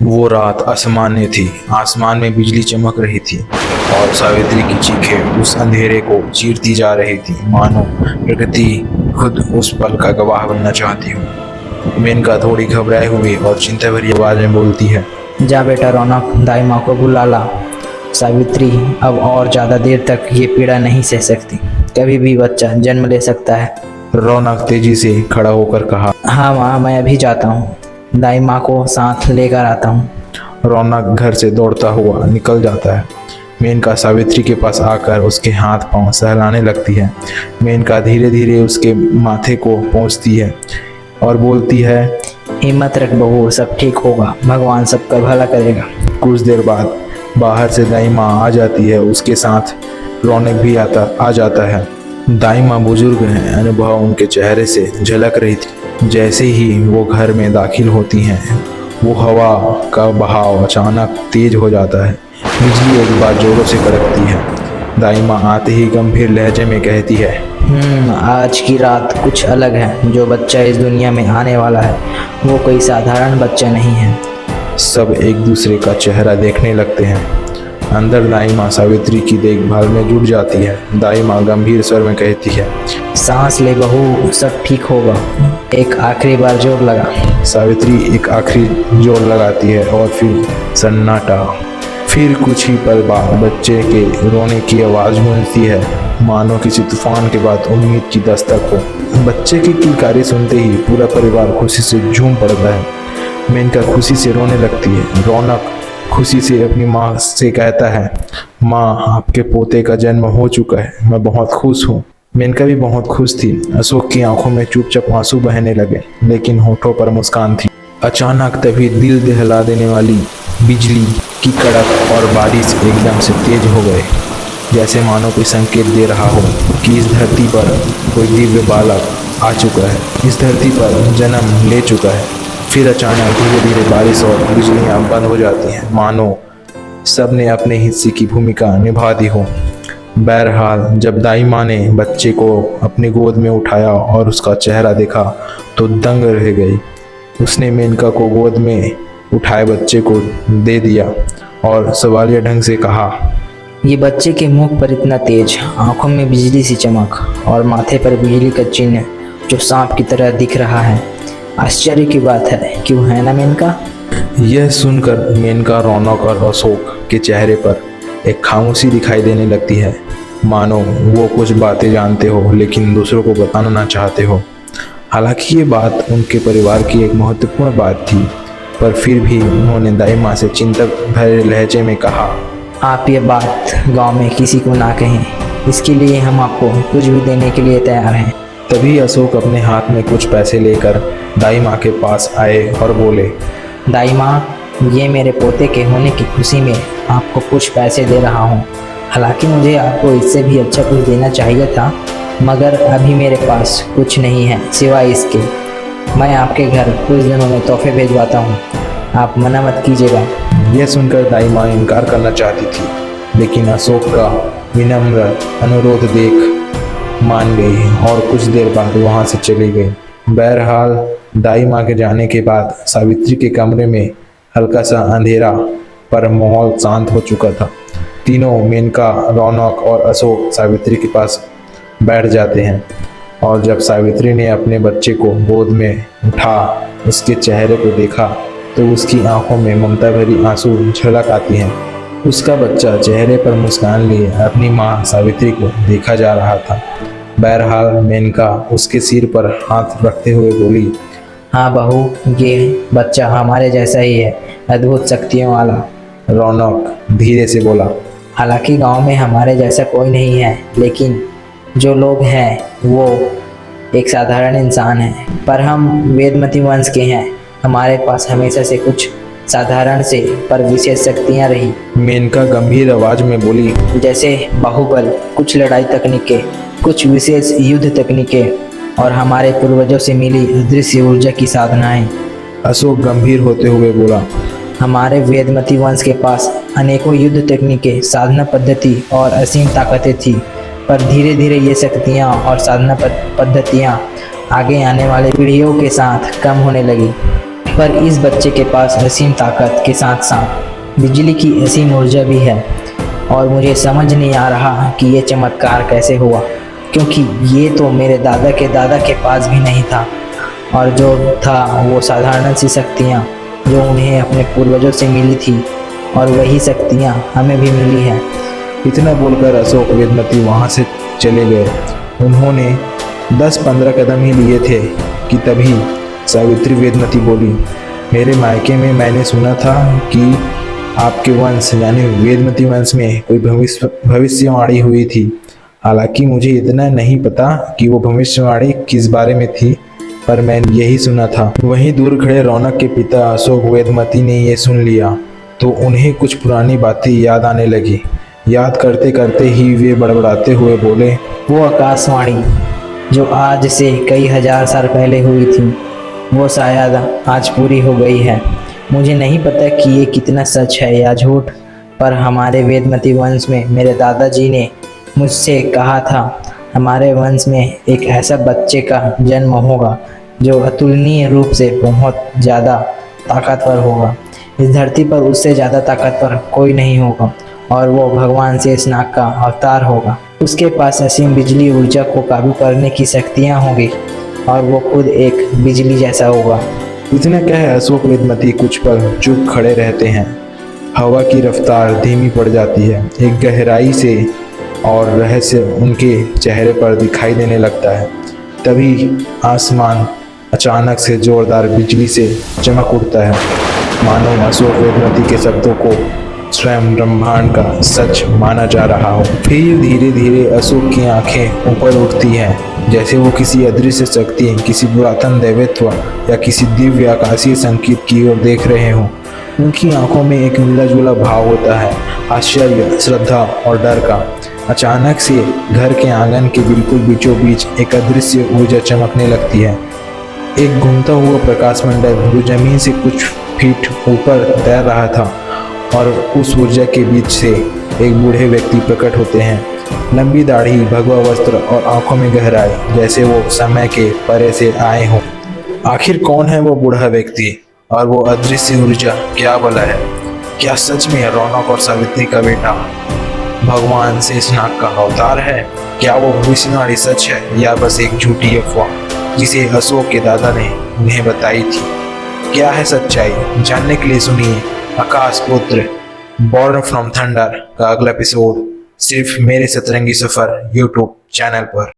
वो रात असामान्य थी। आसमान में बिजली चमक रही थी और सावित्री की चीखें उस अंधेरे को चीरती जा रही थी, मानो प्रकृति खुद उस पल का गवाह बनना चाहती हो। मेनका थोड़ी घबराई हुई और चिंता भरी आवाज में बोलती है, जा बेटा रौनक, दाई माँ को बुला ला। सावित्री अब और ज़्यादा देर तक ये पीड़ा नहीं सह सकती। कभी भी बच्चा जन्म ले सकता है। रौनक तेजी से खड़ा होकर कहा। हाँ माँ, मैं अभी जाता हूँ, दाई माँ को साथ लेकर आता हूँ। रौनक घर से दौड़ता हुआ निकल जाता है। मेनका सावित्री के पास आकर उसके हाथ पांव सहलाने लगती है। मेनका धीरे धीरे उसके माथे को पहुंचती है और बोलती है, हिम्मत रख बहू, सब ठीक होगा, भगवान सबका भला करेगा। कुछ देर बाद बाहर से दाई माँ आ जाती है। उसके साथ रौनक भी आ जाता है। दाई माँ बुजुर्ग हैं, अनुभव उनके चेहरे से झलक रही थी। जैसे ही वो घर में दाखिल होती हैं, वो हवा का बहाव अचानक तेज हो जाता है। बिजली एक बार जोरों से कड़कती है। दाई माँ आते ही गंभीर लहजे में कहती है, आज की रात कुछ अलग है। जो बच्चा इस दुनिया में आने वाला है वो कोई साधारण बच्चा नहीं है। सब एक दूसरे का चेहरा देखने लगते हैं। अंदर दाई माँ सावित्री की देखभाल में जुट जाती है। दाई माँ गंभीर स्वर में कहती है, सांस ले बहू, सब ठीक होगा। एक आखिरी बार जोर लगा। सावित्री एक आखिरी जोर लगाती है और फिर सन्नाटा। फिर कुछ ही पल बाद बच्चे के रोने की आवाज़ गूंजती है, मानो किसी तूफान के बाद उम्मीद की दस्तक हो। बच्चे की किलकारी सुनते ही पूरा परिवार खुशी से झूम पड़ता है। मेनका खुशी से रोने लगती है। रौनक खुशी से अपनी माँ से कहता है, माँ, आपके पोते का जन्म हो चुका है, मैं बहुत खुश हूँ। मेनका भी बहुत खुश थी। अशोक की आंखों में चुपचाप आंसू बहने लगे, लेकिन होठों पर मुस्कान थी। अचानक तभी दिल दहला देने वाली बिजली की कड़क और बारिश एकदम से तेज हो गए, जैसे मानो कोई संकेत दे रहा हो कि इस धरती पर कोई दिव्य बालक आ चुका है, इस धरती पर जन्म ले चुका है। फिर अचानक धीरे धीरे बारिश और बिजलियाँ बंद हो जाती हैं, मानो सब ने अपने हिस्से की भूमिका निभा दी हो। बहरहाल जब दाई माँ ने बच्चे को अपनी गोद में उठाया और उसका चेहरा देखा तो दंग रह गई। उसने मेनका को गोद में उठाए बच्चे को दे दिया और सवालिया ढंग से कहा, ये बच्चे के मुख पर इतना तेज, आंखों में बिजली सी चमक और माथे पर बिजली का चिन्ह जो सांप की तरह दिख रहा है, आश्चर्य की बात है, क्यों है ना मेनका? यह सुनकर मेनका, रौनक और अशोक के चेहरे पर एक खामोशी दिखाई देने लगती है, मानो वो कुछ बातें जानते हो लेकिन दूसरों को बताना ना चाहते हो। हालांकि ये बात उनके परिवार की एक महत्वपूर्ण बात थी, पर फिर भी उन्होंने दाई माँ से चिंतक भरे लहजे में कहा, आप ये बात गांव में किसी को ना कहें, इसके लिए हम आपको कुछ भी देने के लिए तैयार हैं। तभी अशोक अपने हाथ में कुछ पैसे लेकर दाई माँ के पास आए और बोले, दाई माँ, ये मेरे पोते के होने की खुशी में आपको कुछ पैसे दे रहा हूँ। हालांकि मुझे आपको इससे भी अच्छा कुछ देना चाहिए था, मगर अभी मेरे पास कुछ नहीं है सिवाय इसके। मैं आपके घर कुछ दिनों में तोहफे भेजवाता हूँ, आप मना मत कीजिएगा। यह सुनकर दाई माँ इनकार करना चाहती थी, लेकिन अशोक का विनम्र अनुरोध देख मान गई और कुछ देर बाद वहाँ से चली गई। बहरहाल दाई माँ के जाने के बाद सावित्री के कमरे में हल्का सा अंधेरा, पर माहौल शांत हो चुका था। तीनों, मेनका, रौनक और अशोक, सावित्री के पास बैठ जाते हैं और जब सावित्री ने अपने बच्चे को गोद में उठा उसके चेहरे को देखा तो उसकी आंखों में ममता भरी आंसू झलक आती हैं। उसका बच्चा चेहरे पर मुस्कान लिए अपनी माँ सावित्री को देखा जा रहा था। बहरहाल मेनका उसके सिर पर हाथ रखते हुए बोली, हाँ बहू, ये बच्चा हमारे जैसा ही है, अद्भुत शक्तियों वाला। रौनक धीरे से बोला, हालांकि गांव में हमारे जैसा कोई नहीं है, लेकिन जो लोग हैं वो एक साधारण इंसान है, पर हम वेदमती वंश के हैं। हमारे पास हमेशा से कुछ साधारण से पर विशेष शक्तियाँ रही। मेनका गंभीर आवाज में बोली, जैसे बाहुबल, कुछ लड़ाई तकनीकें, कुछ विशेष युद्ध तकनीकें और हमारे पूर्वजों से मिली अदृश्य ऊर्जा की साधनाएं। अशोक गंभीर होते हुए बोला, हमारे वेदमती वंश के पास अनेकों युद्ध तकनीकें, साधना पद्धति और असीम ताकतें थी, पर धीरे धीरे ये शक्तियाँ और साधना पद्धतियाँ आगे आने वाले पीढ़ियों के साथ कम होने लगी। पर इस बच्चे के पास असीम ताकत के साथ साथ बिजली की असीम ऊर्जा भी है और मुझे समझ नहीं आ रहा कि ये चमत्कार कैसे हुआ, क्योंकि ये तो मेरे दादा के पास भी नहीं था और जो था वो साधारण सी शक्तियाँ जो उन्हें अपने पूर्वजों से मिली थी और वही शक्तियाँ हमें भी मिली हैं। इतना बोलकर अशोक वेदमती वहाँ से चले गए। उन्होंने 10-15 कदम ही लिए थे कि तभी सावित्री वेदमती बोली, मेरे मायके में मैंने सुना था कि आपके वंश यानी वेदमती वंश में कोई भविष्यवाणी हुई थी। हालांकि मुझे इतना नहीं पता कि वो भविष्यवाणी किस बारे में थी, पर मैंने यही सुना था। वहीं दूर खड़े रौनक के पिता अशोक वेदमती ने ये सुन लिया तो उन्हें कुछ पुरानी बातें याद आने लगी। याद करते करते ही वे बड़बड़ाते हुए बोले, वो आकाशवाणी जो आज से कई हजार साल पहले हुई थी वो शायद आज पूरी हो गई है। मुझे नहीं पता कि ये कितना सच है या झूठ, पर हमारे वेदमती वंश में मेरे दादाजी ने मुझसे कहा था हमारे वंश में एक ऐसा बच्चे का जन्म होगा जो अतुलनीय रूप से बहुत ज़्यादा ताकतवर होगा। इस धरती पर उससे ज़्यादा ताकतवर कोई नहीं होगा और वो भगवान शेषनाग का अवतार होगा। उसके पास असीम बिजली ऊर्जा को काबू करने की शक्तियाँ होंगी और वो खुद एक बिजली जैसा होगा। इतना कह अशोक वेदमती कुछ पल चुप खड़े रहते हैं। हवा की रफ्तार धीमी पड़ जाती है। एक गहराई से और रहस्य उनके चेहरे पर दिखाई देने लगता है। तभी आसमान अचानक से जोरदार बिजली से चमक उठता है, मानो अशोक वेदमती के शब्दों को स्वयं ब्रह्मांड का सच माना जा रहा हो। फिर धीरे धीरे अशोक की आंखें ऊपर उठती हैं, जैसे वो किसी अदृश्य शक्ति, किसी पुरातन दैवत्व या किसी दिव्य आकाशीय संकेत की ओर देख रहे हों। उनकी आंखों में एक मिला जुला भाव होता है, आश्चर्य, श्रद्धा और डर का। अचानक से घर के आंगन के बिल्कुल बीचों बीच एक अदृश्य ऊर्जा चमकने लगती है। एक घूमता हुआ प्रकाश मंडल जो जमीन से कुछ फीट ऊपर तैर रहा था और उस ऊर्जा के बीच से एक बूढ़े व्यक्ति प्रकट होते हैं। लंबी दाढ़ी, भगवा वस्त्र और आंखों में गहराई, जैसे वो समय के परे से आए हों। आखिर कौन है वो बूढ़ा व्यक्ति और वो अदृश्य ऊर्जा क्या बला है? क्या सच में रौनक और सावित्री का बेटा भगवान शेषनाग का अवतार है? क्या वो भविष्यवाणी सच है या बस एक झूठी अफवाह जिसे अशोक के दादा ने उन्हें बताई थी? क्या है सच्चाई? जानने के लिए सुनिए आकाश पुत्र बॉर्न फ्रॉम थंडर का अगला एपिसोड सिर्फ मेरे सतरंगी सफर यूट्यूब चैनल पर।